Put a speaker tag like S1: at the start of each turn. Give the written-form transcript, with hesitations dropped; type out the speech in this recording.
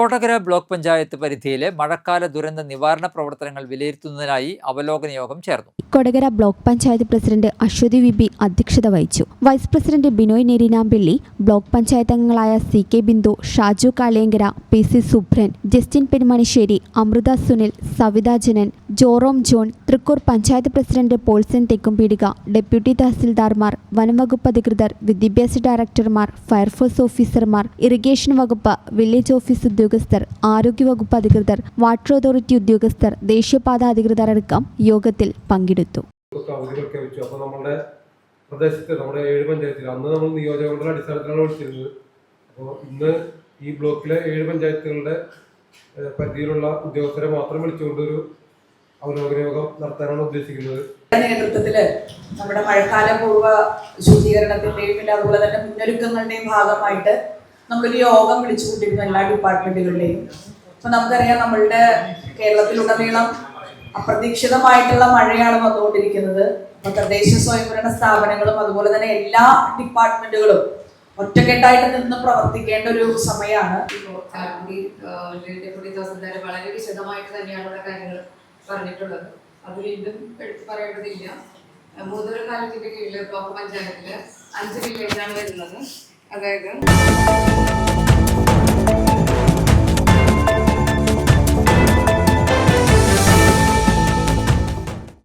S1: Kodakara block panchayat പരിധിയിലെ മഴക്കാല ദുരന്ത നിവാരണ പ്രവർത്തനങ്ങൾ വിലയിരുത്തുന്നതിനായി അവലോകന യോഗം ചേർന്നു.
S2: കൊടകര ബ്ലോക്ക് പഞ്ചായത്ത് പ്രസിഡന്റ് അശ്വതി വിബി അധ്യക്ഷത വഹിച്ചു. Vice president Binoy Nerinampilly, block panchayat അംഗങ്ങളായ CK Bindu, Shaju Kaliyankara, PC Subran, Justin Perumanissery, Amritha Sunil, Savitha Janan, Jerome John, Thrikkur panchayat president Polson Thekkumpeedika, deputy തഹസിൽദാർമാർ, വനംവകുപ്പ് അധികൃതർ, വിദ്യാഭ്യാസ ഡയറക്ടർമാർ, ഫയർഫോഴ്സ് ഓഫീസർമാർ, ഇറിഗേഷൻ വകുപ്പ്, വില്ലേജ് ഓഫീസ് ഉദ്യോഗസ്ഥർ, ആരോഗ്യവകുപ്പ് അധികൃതർ, വാട്ടർ അതോറിറ്റി ഉദ്യോഗസ്ഥർ, ദേശീയപാത അധികൃതർ അടക്കം യോഗത്തിൽ പങ്കെടുത്തു.
S3: അപ്പോൾ നമ്മുടെ പ്രദേശത്ത് നമ്മുടെ 7 പഞ്ചായത്തിൽ അന്ന് നമ്മൾ നിയോജകമണ്ഡല അടിസ്ഥാനത്തിലാണ് വിളിച്ചിരുന്നത്. അപ്പോൾ ഇന്ന് ഈ ബ്ലോക്കിലെ 7 പഞ്ചായത്തുകളുടെ പരിധിയിലുള്ള ഉദ്യോഗസ്ഥരെ മാത്രം വിളിച്ചുകൊണ്ടൊരു അവലോകന യോഗം നടത്താനാണ് ഉദ്ദേശിക്കുന്നത്.
S4: നേതൃത്വത്തില് നമ്മുടെ മഴക്കാല പൂർവ്വ ശുചീകരണത്തിന്റെയും അതുപോലെ തന്നെ മുന്നൊരുക്കങ്ങളുടെയും ഭാഗമായിട്ട് നമ്മളൊരു യോഗം വിളിച്ചു കൂട്ടിയിരുന്നു എല്ലാ ഡിപ്പാർട്ട്മെന്റുകളുടെയും. അപ്പൊ നമുക്കറിയാം, നമ്മളുടെ കേരളത്തിലുടനീളം അപ്രതീക്ഷിതമായിട്ടുള്ള മഴയാണ് വന്നുകൊണ്ടിരിക്കുന്നത്. അപ്പൊ തദ്ദേശ സ്വയംഭരണ സ്ഥാപനങ്ങളും അതുപോലെ തന്നെ എല്ലാ ഡിപ്പാർട്ട്മെന്റുകളും ഒറ്റക്കെട്ടായിട്ട് നിന്ന് പ്രവർത്തിക്കേണ്ട ഒരു സമയമാണ്.
S5: ഡെപ്യൂട്ടി തഹസിൽദാർ വളരെ വിശദമായിട്ട് തന്നെയാണ് ഇവിടെ കാര്യങ്ങൾ പറഞ്ഞിട്ടുള്ളത്. അത് വീണ്ടും എടുത്തു പറയേണ്ടതില്ല. മൂന്നൂർ കാലത്തിന്റെ കീഴിൽ ബ്ലോക്ക് പഞ്ചായത്തില് 5 വില്ലേജാണ് വരുന്നത്. അതായത്